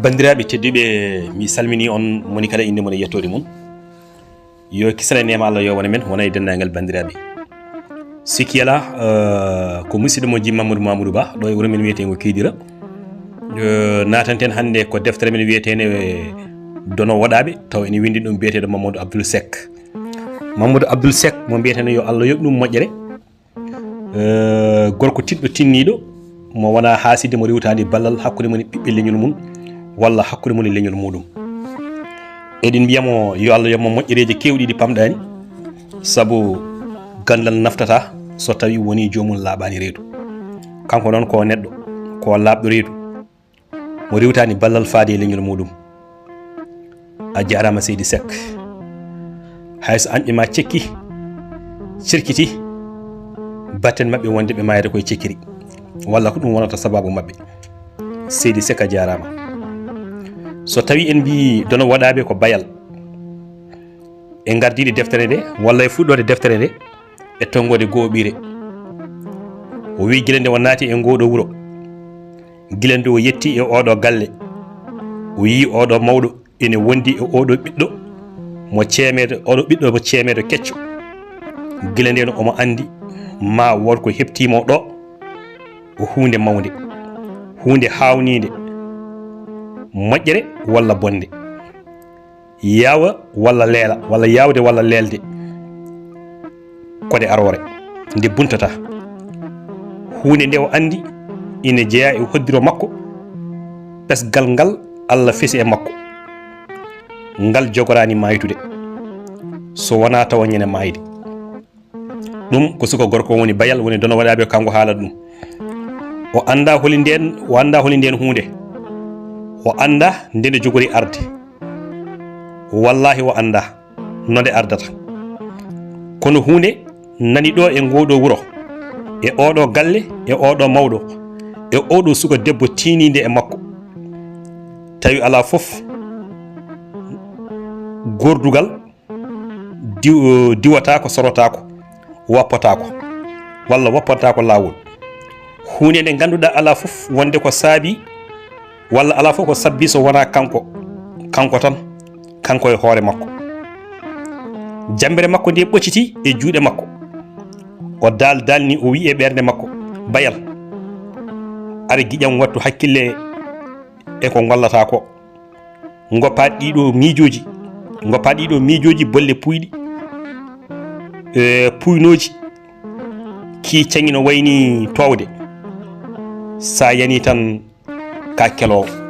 bandiraɓe tedduɓe mi salmini on moni kala inde mon e yettode mum yo kisala nema Allah yo wona men wona e dendagal bandiraɓe sikki ala ko musidɗo mo Djim Mamadou Ba ɗo e wuuro men wiyetego Kidira natanten hande ko deftere men wiyetene dono waɗaɓe taw ene windi ɗum biyeteɗo Mamadou Abdoul Seck mo mbiyeteno yo Allah yoɓ ɗum moƴƴere gorko tiɗɗo tinniɗo mo wona haside mo rewtadi ballal hakkude mon e ɓiɓɓe leñol mum walla hakkude mon e leñol muɗum eɗin mbiyamo yo Allah yoɓmo moƴƴereji kewɗi ɗi pamɗani saabu gandal naftata so tawi woni jomum laaɓani reedu kanko noon ko neɗɗo ko laaɓɗo reedu mo rewtani ballal faade e leñol muɗum a jarama Seydi Seck hayso anɓe ma cirkiti batten mabɓe wonde ɓe mayata koye cekkiri walla ko ɗum wonata sababu mabɓe Seydi Seck a jarama so tawi en mbi dono waɗaɓe ko bayal e gardiɗe deftere nde walla e fuɗɗode deftere nde e tongode gooɓire o wi guila nde o naati e ngoɗo wuuro guila nde o yetti e oɗo galle o yi oɗo mawɗo ene wondi e oɗo ɓiɗɗo mo ceemedo kecco guila nden omo andi ma wonko heptimo ɗo ko hunde mawde hunde hawnide moƴƴere walla bonde yawa walla leela walla yawde walla leelde kode arore nde buntata hunde nde o andi ina jeeya e hoddiro makko ɓesgal ngal Allah fesi e makko ngal jogorani maytude so wona tawa ñene mayde ɗum ko suka gorko woni bayal woni dono waɗaɓe kanko haalata ɗum o anda holi nden hunde o anda nde jogori arde wallahi o anda nonde ardata kono hunde nani ɗo e ngoɗo wuro e oɗo galle e oɗo mawɗo e oɗo suka debbo tinide e makko tawi ala fof gordugal diwatako sorotako wappatako walla wappantako lawol hunde nde ganduɗa ala fof wonde ko saabi walla ala fof ko sabbi so wona kanko tan kanko e hoore makko jambere makko nde ɓocciti e juuɗe makko o dalni o wi e ɓerde makko bayal aɗa guiƴam wattu hakkille e ko gollata ko goppaɗi ɗiɗo miijoji bolle puyɗi puynoji ki cangi no wayni towde sa yani tan ka kelowo